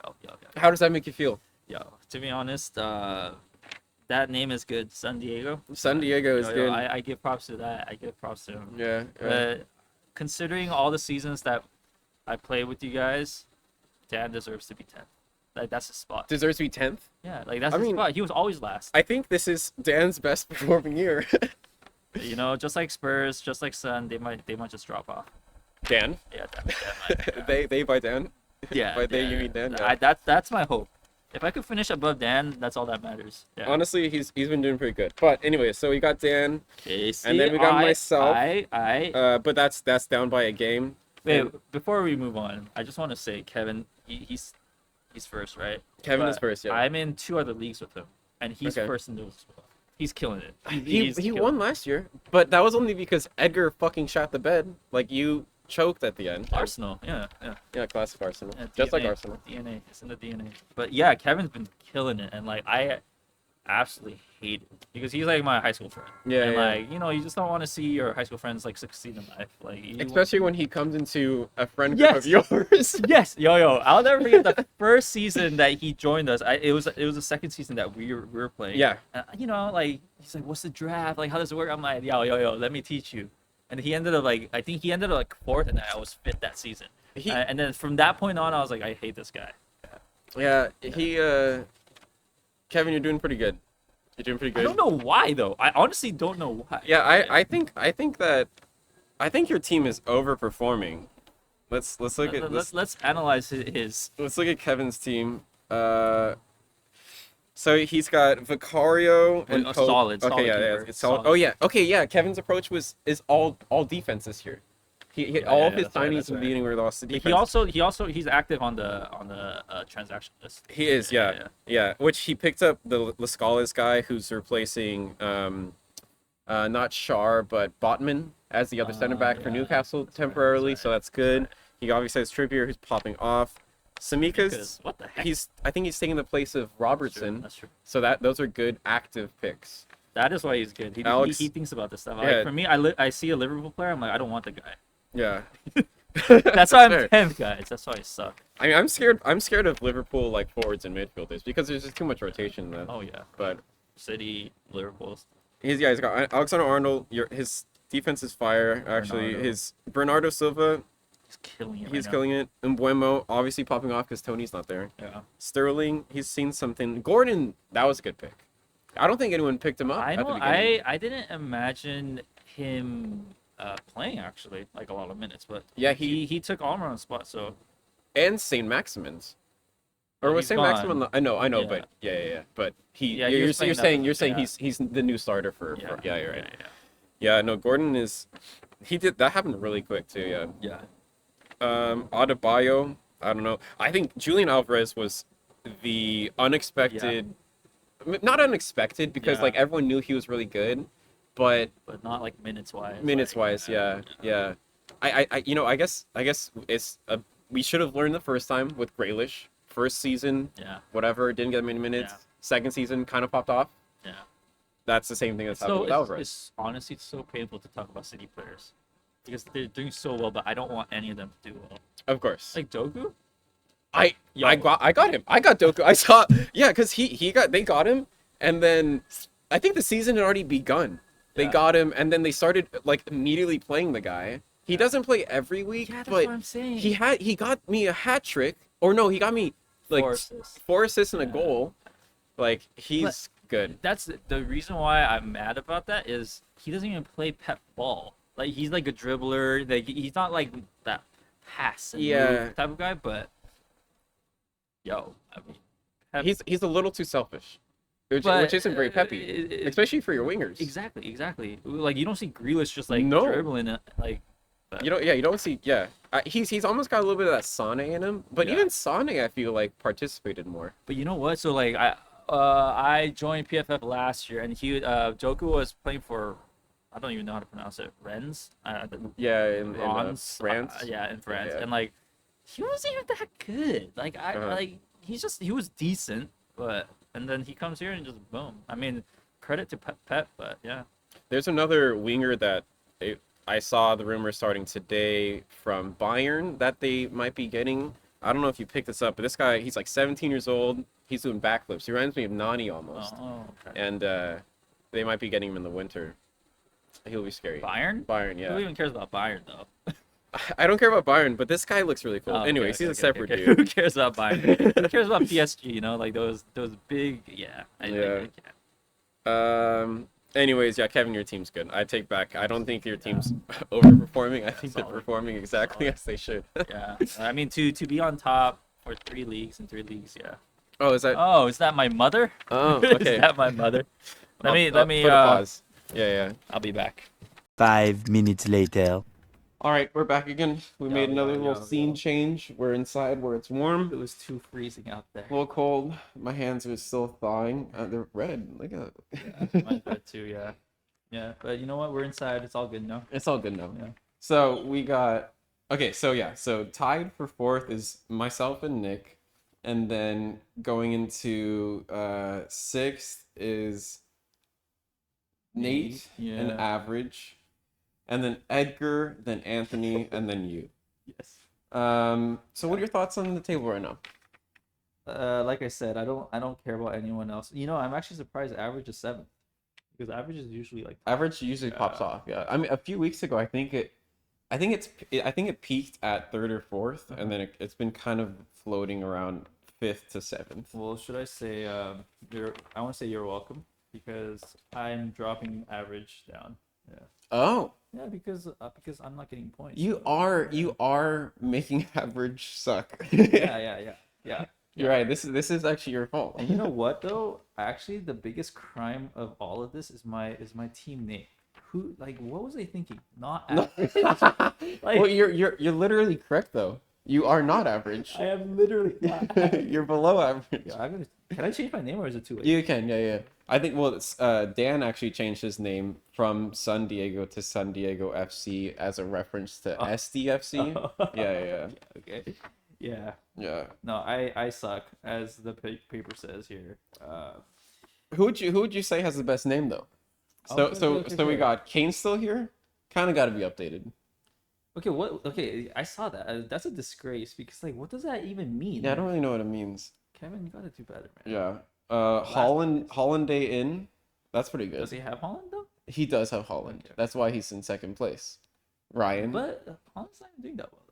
Yo. How does that make you feel? Yo, to be honest, that name is good. San Diego. San Diego is good. I give props to that. I give props to him. Yeah. But considering all the seasons that I play with you guys, Dan deserves to be 10th. Like, that's his spot. Deserves to be 10th? Yeah, like that's his spot. He was always last. I think this is Dan's best performing year. You know, just like Spurs, just like Sun, they might just drop off. Dan? Yeah, Dan might, yeah. They by Dan? Yeah. By they you mean Dan? Yeah. That's my hope. If I could finish above Dan, that's all that matters. Yeah. Honestly, he's been doing pretty good. But anyway, so we got Dan, okay, and then we got myself. But that's down by a game. Wait, before we move on, I just want to say, Kevin, he's first, right? Kevin is first, yeah. I'm in 2 other leagues with him, and he's first in those as well. He's killing it. He won last year, but that was only because Edgar fucking shot the bed. Like, you choked at the end. Arsenal, yeah. Yeah, classic Arsenal. Yeah, Just DNA, like Arsenal. DNA, it's in the DNA. But yeah, Kevin's been killing it, and like I absolutely hate it because he's like my high school friend. Yeah, and yeah. like, you know, you just don't want to see your high school friends like succeed in life, like Especially when he comes into a friend group of yours. Yes, yo, I'll never forget the first season that he joined us. It was the second season that we were playing. Yeah. You know, like he's like, "What's the draft? Like, how does it work?" I'm like, "Yo, let me teach you." And he ended up like, I think he ended up like 4th, and I was 5th that season. And then from that point on, I was like, I hate this guy. Yeah, Kevin, you're doing pretty good. You're doing pretty good. I don't know why though. I honestly don't know why. Yeah, I think your team is overperforming. Let's look at let's analyze his. Let's look at Kevin's team. So he's got Vicario and Pope. Solid. Okay, yeah, it's solid. Oh yeah, okay, yeah. Kevin's approach is all defense this year. All of his signings in the beginning were lost to defense. He's active on the transaction list. He is, yeah. Which he picked up the Lascalas guy who's replacing not Shar but Botman as the other center back for Newcastle temporarily, so that's good. He obviously has Trippier who's popping off. Samika's, what the heck? I think he's taking the place of Robertson. That's true. So those are good active picks. That is why he's good. He thinks about this stuff. Yeah. Like, for me, I see a Liverpool player, I'm like, I don't want the guy. Yeah. That's why I'm fair. 10th, guys. That's why I suck. I mean, I'm scared of Liverpool like forwards and midfielders because there's just too much rotation there. Oh yeah. But City, Liverpool. he's got Alexander Arnold. His defense is fire. Actually, his Bernardo Silva. He's killing it. He's killing it. Mbuemo obviously popping off because Tony's not there. Yeah. Sterling, he's seen something. Gordon, that was a good pick. I don't think anyone picked him up. I at the know. beginning. I didn't imagine him playing actually like a lot of minutes, but Yeah, he took Almiron's spot. So and Saint Maximin's. Or Well, was he's Saint gone. Maximin? I know, Yeah. but yeah. But Yeah, you're was playing saying that- he's the new starter for Yeah. yeah, you're right. Yeah. Yeah, no, Gordon is. He did that happened really quick too. Yeah. Adebayo, I don't know. I think Julian Alvarez was the unexpected, not unexpected because Yeah. like everyone knew he was really good, but But not like minutes wise. yeah. I guess it's we should have learned the first time with Grealish. First season, Yeah. whatever, didn't get many minutes. Yeah. Second season, kind of popped off. Yeah. That's the same thing that's happened So with Alvarez. it's honestly so painful to talk about City players because they're doing so well, but I don't want any of them to do well. Of course. Like Doku. I got him. I got Doku. I saw, yeah, because they got him, and then I think the season had already begun. They got him, and then they started like immediately playing the guy. He doesn't play every week, Yeah, that's but what I'm saying. he got me a hat trick. Or no, he got me like 4 assists and a goal. Like he's good. That's the reason why I'm mad about that is he doesn't even play pep ball. Like he's like a dribbler. Like he's not like that pass and move type of guy. But I mean, he's a little too selfish, which isn't very peppy, especially for your wingers. Exactly. Like you don't see Grealish just like dribbling it, like. But... You don't see. Yeah, he's almost got a little bit of that Sane in him. But even Sane, I feel like participated more. But you know what? So like I joined PFF last year, and Joku was playing for, I don't even know how to pronounce it, Rennes. In France. In France, and like he wasn't even that good. Like he was decent, and then he comes here and just boom. I mean, credit to Pep, but yeah. There's another winger that I saw the rumor starting today from Bayern that they might be getting. I don't know if you picked this up, but this guy, he's like 17 years old. He's doing backflips. He reminds me of Nani almost. Oh, okay. And they might be getting him in the winter. He'll be scary. Bayern, yeah. Who even cares about Bayern though? I don't care about Bayern, but this guy looks really cool. Anyways, he's a separate dude. Who cares about Bayern? Who cares about PSG? You know, like those big. I can't. Anyways, Kevin, your team's good. I take back. I don't think your team's overperforming. I think they're performing exactly as they should. I mean, to be on top for 3 leagues in 3 leagues, Oh, is that? Oh, is that my mother? Oh, okay. Is that my mother? Let me. Put a pause. Yeah. I'll be back. 5 minutes later. All right, we're back again. We made another little scene change. We're inside where it's warm. It was too freezing out there. A little cold. My hands are still thawing. They're red. Look at it. Yeah, mine's red too. Yeah. But you know what? We're inside. It's all good now. It's all good now. Yeah. So we got. Okay. So tied for 4th is myself and Nick, and then going into 6th is Nate and Average. And then Edgar, then Anthony, and then you. Yes. So what are your thoughts on the table right now? Like I said, I don't care about anyone else. You know, I'm actually surprised Average is 7th, because Average is usually like Average usually pops off. Yeah. I mean, a few weeks ago, I think it peaked at 3rd or 4th, and then it's been kind of floating around 5th to 7th. Well, should I say I want to say you're welcome, because I'm dropping Average down. Yeah. Oh. Yeah, because I'm not getting points. You are making Average suck. Yeah. You're right. This is actually your fault. And you know what though? Actually, the biggest crime of all of this is my team name. Who, like, what was I thinking? Not Average. Well, you're literally correct though. You are not Average. I am literally not. You're below Average. Yeah, can I change my name, or is it too late? You can, yeah. I think Dan actually changed his name from San Diego to San Diego FC as a reference to SDFC. Yeah. Okay. Yeah. No, I suck, as the paper says here. Who would you say has the best name though? So we got Kane still here. Kind of got to be updated. Okay, what? Okay, I saw that. That's a disgrace, because like, what does that even mean? Yeah, I don't really know what it means. Kevin, you gotta do better, man. Yeah. Holland Day in. That's pretty good. Does he have Holland though? He does have Holland. Okay. That's why he's in 2nd place. Ryan. But Holland's not doing that well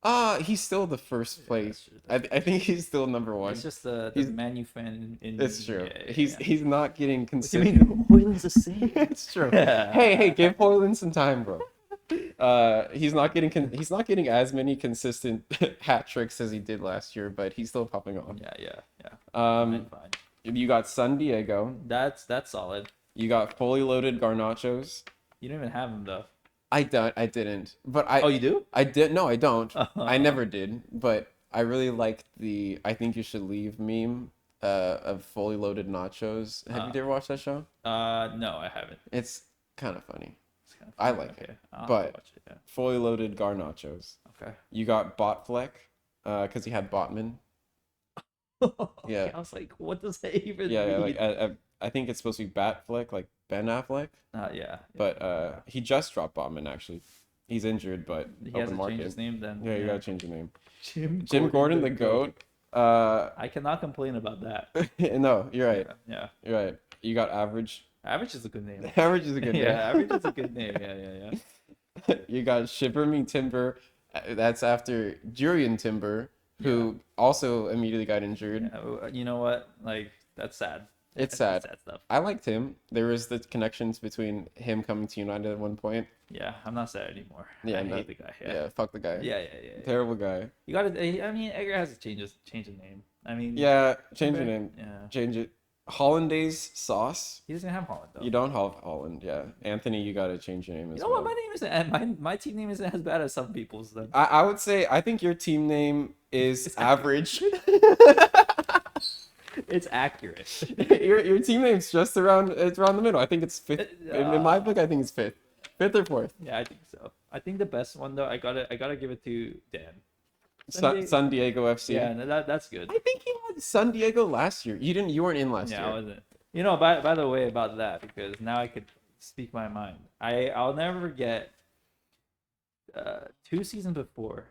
though. He's still the 1st place. I think he's still number 1. It's just the Man U fan in. It's true. He's not getting consistent. You mean Hoyland's the same? It's true. Hey, give Hoyland some time, bro. He's not getting as many consistent hat tricks as he did last year, but he's still popping on. Yeah. Fine. You got San Diego. That's solid. You got fully loaded Garnachos. You don't even have him though. I didn't. But I. Oh, you do? I did. No, I don't. I never did. But I really liked the "I think you should leave" meme of fully loaded nachos. Have you ever watched that show? No, I haven't. It's kind of funny. I like it. I'll but watch it, yeah. Fully loaded Garnachos. Okay. You got Botfleck, because he had Botman. Okay, Yeah. I was like, what does that even mean? Like I think it's supposed to be Batfleck, like Ben Affleck. Yeah. But he just dropped Botman actually. He's injured, but he has to change his name then. Yeah, you gotta change the name. Jim Gordon, the GOAT. I cannot complain about that. No, you're right. Yeah. You're right. You got Average Average is a good name. Average is a good name. Yeah, average is a good name. Yeah. You got Shiver Me Timber. That's after Jurian Timber, who also immediately got injured. Yeah, you know what? Like, that's sad. It's That's sad. sad stuff. I liked him. There was the connections between him coming to United at one point. Yeah, I'm not sad anymore. Yeah, I hate the guy. Yeah, fuck the guy. Yeah. Terrible guy. You gotta. I mean, Edgar has to change the name. I mean. Yeah, change your name. Yeah. Change it. Hollandaise sauce. He doesn't have Holland though. You don't have Holland, yeah. Anthony, you gotta change your name as You know well. what? My name isn't. My team name isn't as bad as some people's. Then. I would say I think your team name is average. It's accurate. your team name's just around the middle. I think it's fifth. In my book, I think it's fifth or fourth. Yeah, I think so. I think the best one though, I gotta give it to Dan. San Diego FC. Yeah, no, that's good. I think he had San Diego last year. You weren't in last year. Yeah, I wasn't. You know, by the way about that, because now I could speak my mind. I'll never forget 2 seasons before.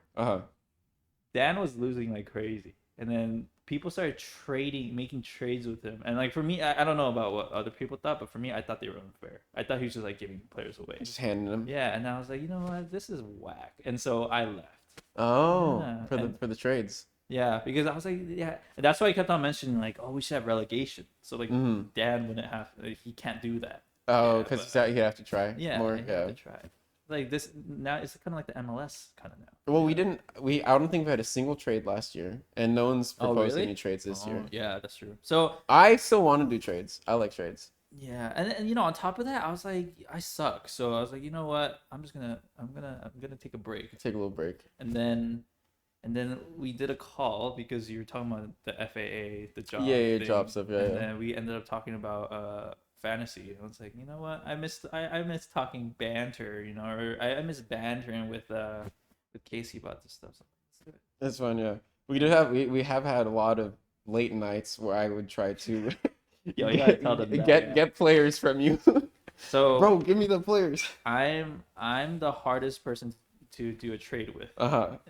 Dan was losing like crazy, and then people started making trades with him. And like for me, I don't know about what other people thought, but for me, I thought they were unfair. I thought he was just like giving players away, Just handing them. Yeah, and I was like, you know what, this is whack, and so I left. Oh, Yeah, for the trades. Yeah, because I was like, yeah, and that's why he kept on mentioning like, oh, we should have relegation. So like, Dan wouldn't have, like, he can't do that. Oh, because he'd have to try more. Yeah, have to try. Like this now, it's kind of like the MLS kind of now. Well, I don't think we had a single trade last year, and no one's proposed any trades this year. Yeah, that's true. So I still want to do trades. I like trades. Yeah, and you know, on top of that, I was like, I suck. So I was like, you know what? I'm gonna take a break. Take a little break. And then we did a call because you were talking about the FAA, the job. Yeah, thing. job stuff. Yeah. And then we ended up talking about fantasy. I was like, you know what? I miss talking banter. You know, or I miss bantering with Casey about this stuff. So let's do it. That's fun. Yeah, we have had a lot of late nights where I would try to. Yo, you gotta tell them that, get players from you. So, bro, give me the players. I'm the hardest person to do a trade with,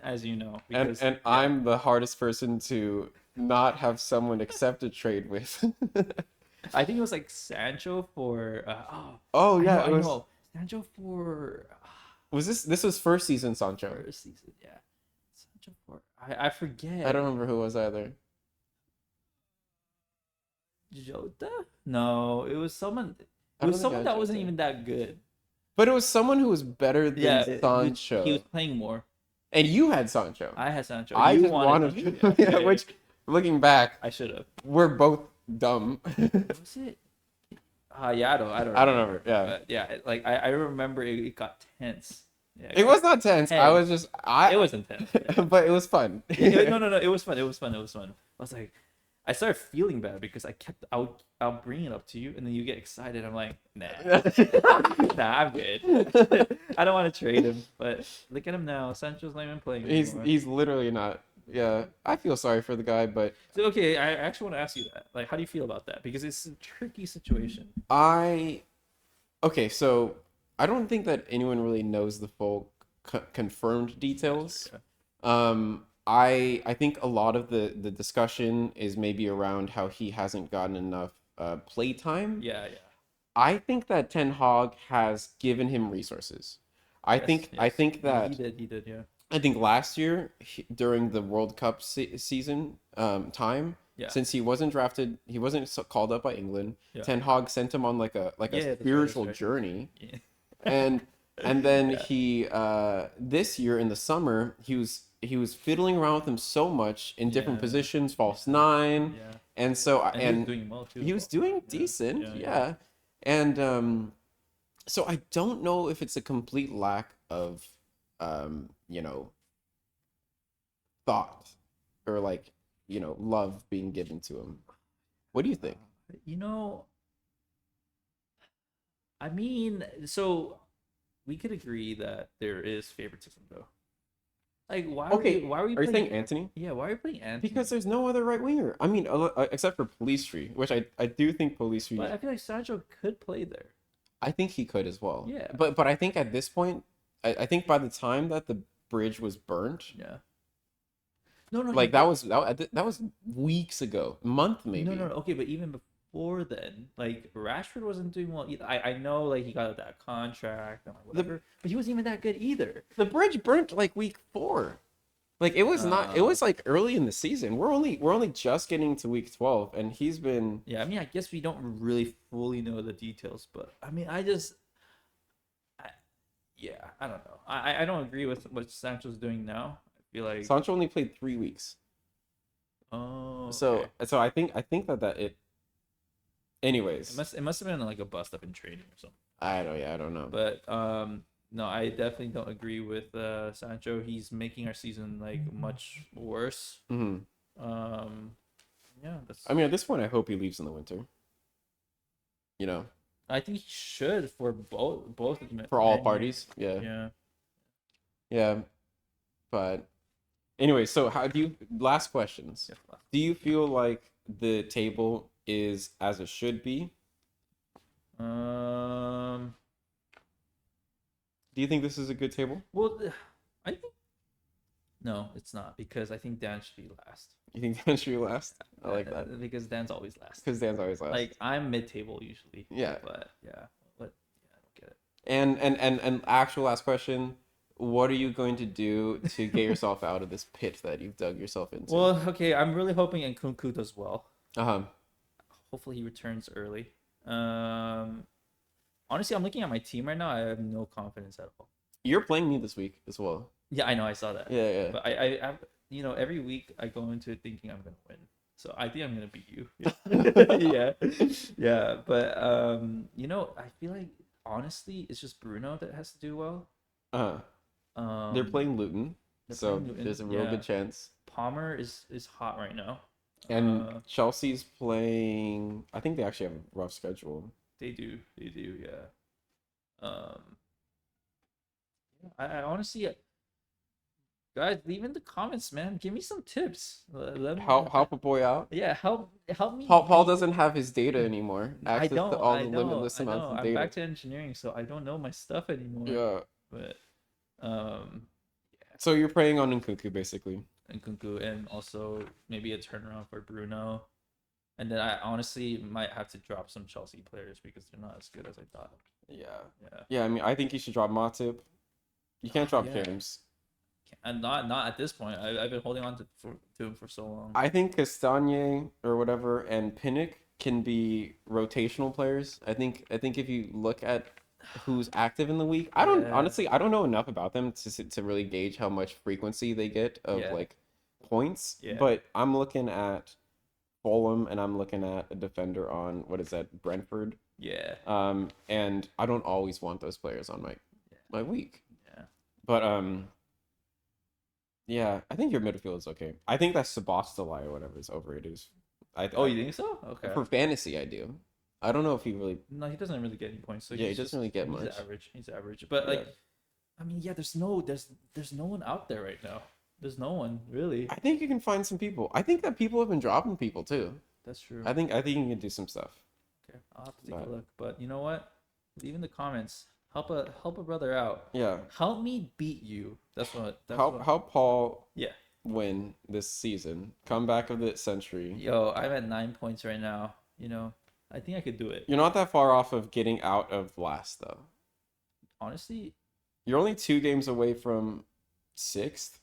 as you know. Because, and I'm the hardest person to not have someone accept a trade with. I think it was like Sancho for. I know. Sancho for. Was this was first season Sancho? First season, yeah. Sancho for. I forget. I don't remember who it was either. Jota? No, it was someone. It was someone that wasn't even that good. But it was someone who was better than Sancho. He was playing more. And you had Sancho. I had Sancho. I just wanted him. Which, looking back, I should have. We're both dumb. Was it? Yeah, I don't remember. Yeah. But yeah, like I remember it got tense. Yeah, it was not tense. I was just It was intense. Yeah. But it was fun. No. It was fun. I was like, I started feeling bad because I'll bring it up to you and then you get excited. I'm like, nah, I'm good. I don't want to trade him. But look at him now. Sancho's not even playing anymore. He's literally not. Yeah, I feel sorry for the guy, but so, okay, I actually want to ask you that. Like, how do you feel about that? Because it's a tricky situation. Okay, so I don't think that anyone really knows the full confirmed details. Okay. I think a lot of the discussion is maybe around how he hasn't gotten enough play time. Yeah. I think that Ten Hag has given him resources. I think that he did, yeah. I think last year during the World Cup season time, since he wasn't drafted, he wasn't called up by England. Yeah. Ten Hag sent him on like a spiritual journey, and then he this year in the summer he was fiddling around with him so much in different positions, false nine, and so and he was doing well too. He was doing decent, and so I don't know if it's a complete lack of thought or love being given to him. What do you think? I mean, so we could agree that there is favoritism though. Like, why are you playing Anthony? Yeah, why are you playing Anthony? Because there's no other right winger. I mean, except for Pellistri, which I do think Pellistri. But I feel like Sancho could play there. I think he could as well. Yeah. But I think at this point, I think by the time that the bridge was burnt. Yeah. No. Like that was weeks ago, month maybe. No. Okay, but even before then. Like Rashford wasn't doing well either. I know like he got that contract and like whatever, but he wasn't even that good either. The bridge burnt like week 4. Like it was not. It was like early in the season. We're only just getting to week 12, and he's been. Yeah, I mean, I guess we don't really fully know the details, but I mean, yeah, I don't know. I don't agree with what Sancho's doing now. I feel like Sancho only played 3 weeks. oh, So okay. so I think that it. Anyways, It must have been like a bust up in training or something. I don't know. But no, I definitely don't agree with Sancho. He's making our season like much worse. Hmm. Yeah, that's. I mean, at this point, I hope he leaves in the winter. You know, I think he should for both for all parties. Yeah. Yeah. Yeah. But anyway, so how do you? Last questions. Yeah. Do you feel like the table is as it should be? Do you think this is a good table? Well, I think no, it's not because I think Dan should be last. You think Dan should be last? I like that. Because Dan's always last. Because Dan's always last. Like I'm mid-table usually. Yeah. But yeah, I don't get it. And actual last question. What are you going to do to get yourself out of this pit that you've dug yourself into? Well, okay, I'm really hoping Nkunku does well. Uh-huh. Hopefully he returns early. Honestly, I'm looking at my team right now. I have no confidence at all. You're playing me this week as well. Yeah, I know. I saw that. Yeah. But I every week I go into it thinking I'm gonna win. So I think I'm gonna beat you. Yeah. But I feel like honestly, it's just Bruno that has to do well. They're playing Luton, so playing Luton, there's a real good chance. Palmer is hot right now. And Chelsea's playing. I think they actually have a rough schedule. They do, yeah. I honestly, guys, leave in the comments, man. Give me some tips. Help a boy out. Yeah, help me. Paul doesn't have his data anymore. I don't. To all I the know. limitless amounts of data. I'm back to engineering, so I don't know my stuff anymore. Yeah. But So you're preying on Nkunku basically. Nkunku, and also maybe a turnaround for Bruno. And then I honestly might have to drop some Chelsea players because they're not as good as I thought. Yeah. I mean, I think you should drop Matip. You can't drop James. And not at this point. I've been holding on to him for so long. I think Castagne or whatever and Pinnock can be rotational players. I think if you look at who's active in the week, I don't know enough about them to really gauge how much frequency they get of like points. Yeah. But I'm looking at Fulham and I'm looking at a defender on Brentford. Yeah. And I don't always want those players on my week. Yeah. But yeah, I think your midfield is okay. I think that Sabastolai or whatever is overrated. You think so? Okay. For fantasy, I do. I don't know if he really. No, he doesn't really get any points. So yeah, he doesn't really get much. He's average. But like, I mean, yeah, there's no one out there right now. There's no one really. I think you can find some people. I think that people have been dropping people too. That's true. I think you can do some stuff. Okay, I'll have to take a look. But you know what? Leave in the comments. Help a brother out. Yeah. Help me beat you. Help Paul. Yeah. Win this season. Comeback of the century. Yo, I'm at 9 points right now. I think I could do it. You're not that far off of getting out of last though. Honestly, you're only 2 games away from 6th.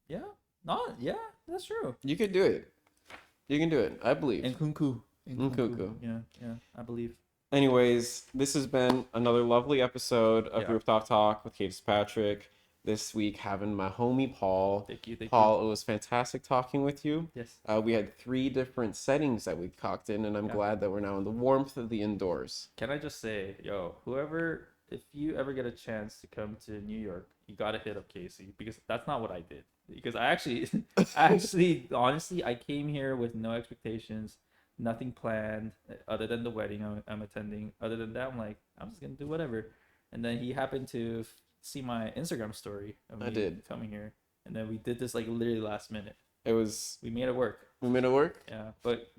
Yeah. That's true. You could do it. You can do it. I believe. Nkunku. Yeah, I believe. Anyways, this has been another lovely episode of Rooftop Talk with Fitzpatrick. This week having my homie Paul. Thank you. Paul, it was fantastic talking with you. Yes. We had 3 different settings that we cocked in, and I'm glad that we're now in the warmth of the indoors. Can I just say, if you ever get a chance to come to New York, you gotta hit up Casey because that's not what I did. Because I actually, honestly, I came here with no expectations, nothing planned other than the wedding I'm attending. Other than that, I'm just gonna do whatever. And then he happened to see my Instagram story of me coming here, and then we did this literally last minute. We made it work. Yeah, but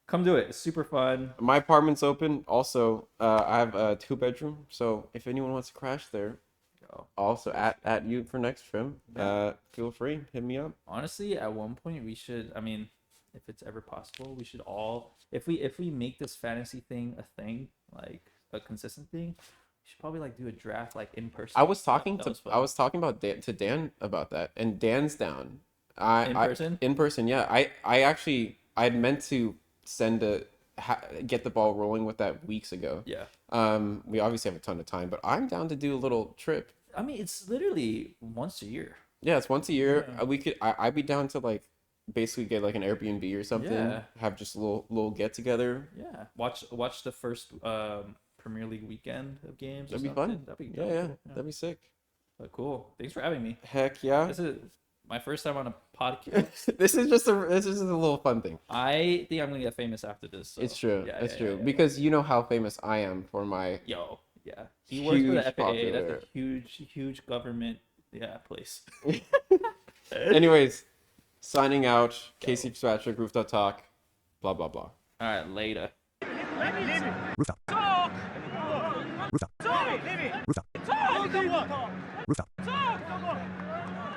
come do it. It's super fun. My apartment's open. Also, I have a 2-bedroom, so if anyone wants to crash there, also at you for next trim. Feel free, hit me up. Honestly, at one point we should. I mean, if it's ever possible, we should all, if we make this fantasy thing a thing, like a consistent thing, we should probably like do a draft like in person. I was talking about to Dan about that, and Dan's down. In person? In person, yeah. I actually I'd meant to get the ball rolling with that weeks ago. Yeah. We obviously have a ton of time, but I'm down to do a little trip. I mean, it's literally once a year. Yeah, it's once a year. Yeah. I'd be down to like basically get like an Airbnb or something. Yeah. Have just a little get together. Yeah. Watch the first Premier League weekend of games. That'd be fun. That'd be cool. That'd be sick. But cool. Thanks for having me. Heck yeah. This is my first time on a podcast. This is just a little fun thing. I think I'm gonna get famous after this. So. It's true. Yeah, it's yeah, true. yeah. Because you know how famous I am for my Yeah. He works for the FAA. popular. That's a huge government place. Anyways, signing out. Casey Fitzpatrick, Rooftop Talk. Blah blah blah. All right, later. Rooftop. Rooftop. Rooftop. Rooftop.